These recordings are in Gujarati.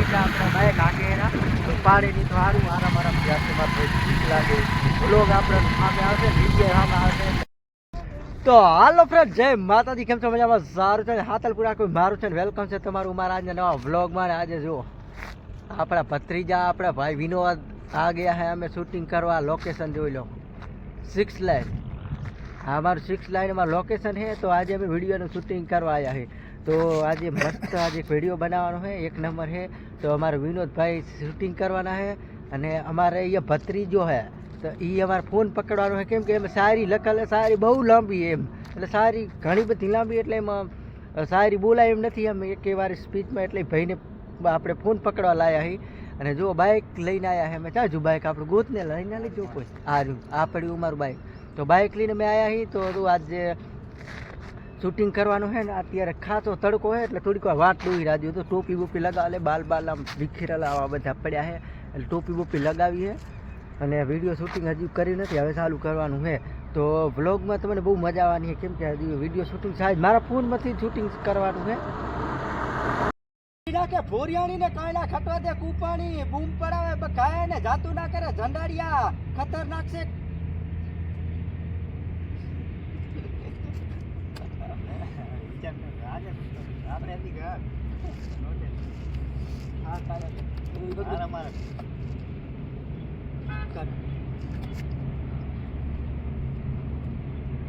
બીજા આપણા બાઈક આગેરા પાણીની તો સારું આરામ જશે મારે ઠીક લાગે લોક આપણે સામે આવશે વિડીયો સામે આવશે. તો હાલો ફ્રેન્ડ, જય માતાજી, કેમ છો? મજામાં? સારું છે. હાતલપુરા કોઈ મારું છે ને વેલકમ છે તમારું મારા આજના નવા વ્લોગમાં. આજે જુઓ આપણા ભત્રીજા આપણા ભાઈ વિનોદ આ ગયા હે અમે શૂટિંગ કરવા. લોકેશન જોઈ લો, 6 લાઈન. અમારું 6 લાઈનમાં લોકેશન છે. તો આજે અમે વિડીયોનું શૂટિંગ કરવા આવ્યા છે. તો આજે મસ્ત આજે એક વિડીયો બનાવવાનો છે, 1 નંબર છે. તો અમારે વિનોદભાઈ શૂટિંગ કરવાના છે અને અમારે અહીંયા ભત્રીજો છે. તો એ અમારે ફોન પકડવાનો છે, કેમ કે એમાં શાયરી લખેલ, શાયરી બહુ લાંબી એમ, એટલે શાયરી ઘણી બધી લાંબી, એટલે એમાં શાયરી બોલાય એમ નથી એમ એક વાર સ્પીચમાં. એટલે ભાઈને આપણે ફોન પકડવા લાવ્યા છીએ. અને જો બાઇક લઈને આવ્યા છે અમે. ચાજુ બાઇક આપણું ગોતને લઈને લીધું કોઈ આ પડ્યું અમારું બાઇક. તો બાઇક લઈને અમે આવ્યા છીએ. તો આજે શૂટિંગ કરવાનું છે ને અત્યારે ખાસો તડકો છે, એટલે થોડીક વાર વાટ દોઈ રાખ્યું. તો ટોપી બોપી લગાવે, બાલ આમ વિખેરેલા આવા બધા પડ્યા છે, એટલે ટોપી બોપી લગાવી છે. અને વિડીયો શૂટિંગ હજી કર્યું નથી, હવે ચાલુ કરવાનું છે. તો વ્લોગમાં તમને બહુ મજા આવવાની છે, કેમ કે હજી વિડીયો શૂટિંગ સાહેબ મારા ફોનમાંથી શૂટિંગ કરવાનું છે. કે ભોરિયાણી ને કાયલા ખટવા દે કૂપાણી, બૂમ પડાવે બખાય ને જાતું ના કરે ઝંડાડિયા, ખતરનાક છે.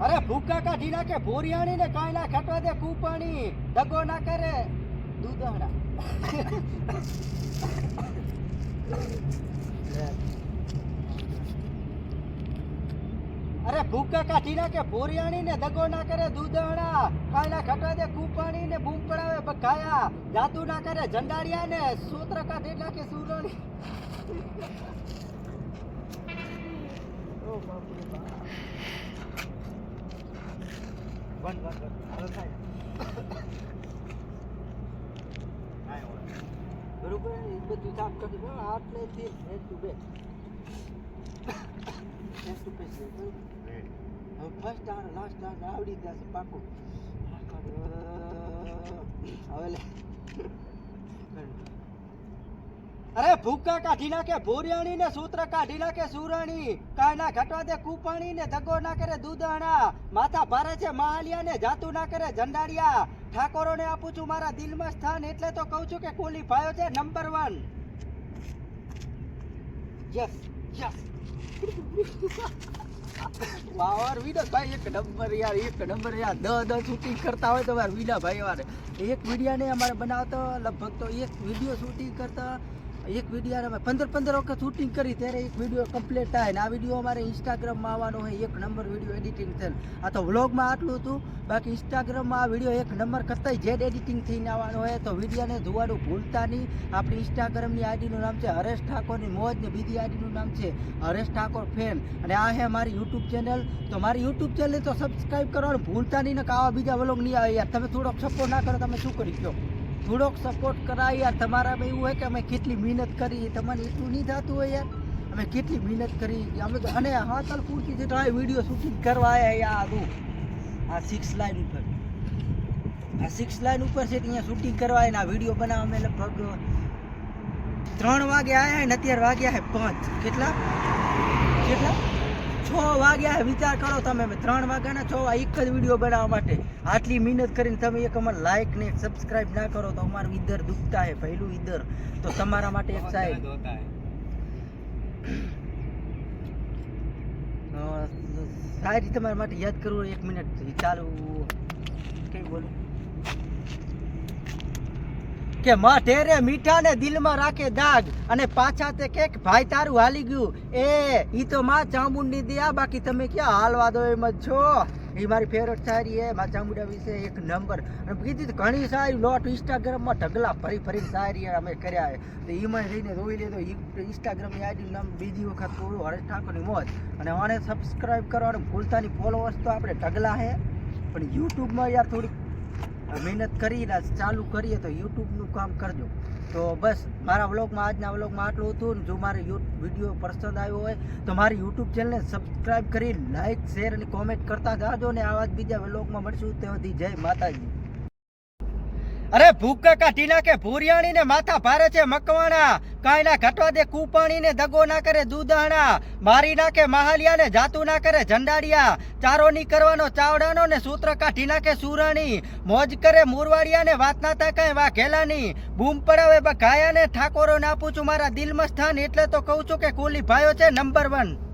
અરે ભૂકા કાઢી નાખે ભોરિયાણી ને કાયલા ખટવા દે કૂપાણી, દગો ના કરે દૂધહડા. અરે ભૂકા કાઢી નાખે ભોરિયાણી ને દગો ના કરે દૂધહડા, કાયલા ખટવા દે કૂપાણી ને બૂમ પડાવે બખાયા, જાતું ના કરે ઝંડાડિયા ને સૂત્ર કાઢી નાખે સુરોણી. ઓ બાપુ બરોબર, એ બધું સાફ કરી દો. આટલેથી ફેસ ટુ ફેસ ફર્સ્ટ આવે લાસ્ટ આવે આવડી જશે પાકું. હવે અરે ભૂકા કાઢી નાખે ભોરિયાણી ને સૂત્ર કાઢી નાખે સુરાણી, કાયના ઘટવા દે કૂપાણી ને દગો ના કરે દૂધણા, માથા ભારે છે મહાલિયા ને જાતું ના કરે ઝંડાડિયા, ઠાકોરો ને આપું છું મારા દિલમાં સ્થાન, એટલે તો કહું છું કે કોલી ભાઈઓ છે નંબર 1. યસ યસ વાહ વિનોદભાઈ, 1 નંબર યાર, 1 નંબર યાર. 10 શૂટિંગ કરતા હોય તો યાર વિનાભાઈ યાર એક વિડીયો ને અમારે બનાવતો લગભગ તો એક વિડીયો શૂટિંગ કરતા, એક વિડીયો અમે 15 વખત શૂટિંગ કરી ત્યારે એક વિડીયો કમ્પ્લીટ થાય. ને આ વિડીયો અમારે ઇન્સ્ટાગ્રામમાં આવવાનો હોય, 1 નંબર વિડીયો એડિટિંગ થયેલ. આ તો વ્લોગમાં આટલું હતું, બાકી ઇન્સ્ટાગ્રામમાં આ વિડીયો 1 નંબર કરતા જેડ એડિટિંગ થઈને આવવાનો હોય. તો વિડીયોને જોવાનું ભૂલતા નહીં. આપણી ઇન્સ્ટાગ્રામની આઈડીનું નામ છે હરેશ ઠાકોરની મોજ, ને બીજી આઈડીનું નામ છે હરેશ ઠાકોર ફેન. અને આ છે મારી યુટ્યુબ ચેનલ. તો મારી યુટ્યુબ ચેનલ તો સબસ્ક્રાઈબ કરવાનું ભૂલતા નહીં, ને આવા બીજા વ્લોગ નહીં આવે યાર. તમે થોડોક સપોર્ટ ના કરો, તમે શું કરી કહો? થોડોક સપોર્ટ કરાય યાર. તમારામાં એવું હોય કે અમે કેટલી મહેનત કરી, તમારે એટલું નહીં થતું હોય યાર. અમે કેટલી મહેનત કરી અમે તો. અને હા ચાલ પૂછી છે તો આ વિડીયો શૂટિંગ કરવા આવ્યા યાર. આ 6 લાઈન ઉપર, આ 6 લાઈન ઉપર છે, અહીંયા શૂટિંગ કરવા આવ્યા. આ વિડીયો બનાવવા અમે લગભગ 3 વાગે આવ્યા ને અત્યારે વાગ્યા છે 5. કેટલા 6 વાગ્યા. વિચાર કરો તમે, 3 વાગ્યાના 6 એક જ વિડીયો બનાવવા માટે આટલી મહેનત કરીને તમે એક અમારે લાઈક ને સબસ્ક્રાઈબ ના કરો તો અમારું ઈધર દુખતા હે, પહેલું ઈધર. તો તમારા માટે એક સાહેબ સારી તમારા માટે યાદ કરવું. 1 મિનિટ ચાલુ કઈ બોલું કે માઠે રે મીઠા ને દિલમાં રાખે દાગ, અને પાછા તે કે ભાઈ તારું હાલી ગયું ઈ તો માં ચામુંડની દયા, બાકી તમે ક્યાં હાલવા દો એમ જ છો. એ મારી ફેવરેટ શાયરી છે માં ચામુંડા વિશે 1 નંબર. અને કીધી ઘણી સારી લોટ ઇન્સ્ટાગ્રામમાં ઢગલા ફરી શાયરી અમે કર્યા છે. તો એમાં જઈને જોઈ લે તો ઇન્સ્ટાગ્રામની આઈડીનું નામ બીજી વખત કહું હરેશ ઠાકોરની મોજ. અને આને સબસ્ક્રાઈબ કરવાનું ભૂલતા નહીં. ફોલોવર્સ તો આપણે ઢગલા છે, પણ યુટ્યુબમાં યાર થોડીક મહેનત કરીને ચાલુ કરીએ તો યુટ્યુબનું કામ કરજો. તો બસ મારા વ્લોગમાં આજના વ્લોગમાં આટલું હતું. જો મારે વિડીયો પસંદ આવ્યો હોય તો મારી યુટ્યુબ ચેનલને સબસ્ક્રાઈબ કરી લાઈક શેર અને કોમેન્ટ કરતા જાજો. ને આવા જ બીજા વ્લોગમાં મળશું. ત્યાં સુધી જય માતાજી. અરે ભૂકા કાઢી નાખે ભૂરિયાણી ને માથા ભારે છે મકવાણા, કાંઈ ના ઘટવા દે કુપાણી ને દગો ના કરે દૂધાણા, મારી નાખે મહાલિયા ને જાતું ના કરે ઝંડાડિયા, ચારો ની કરવાનો ચાવડાનો ને સૂત્ર કાઢી નાખે સુરાણી, મોજ કરે મુરવાડિયા ને વાત ના થાય કાંઈ વાઘેલાની, બૂમ પડાવે બઘાયા ને ઠાકોરો ને આપું છું મારા દિલમાં સ્થાન, એટલે તો કહું છું કે કુલી ભાઈઓ છે નંબર 1।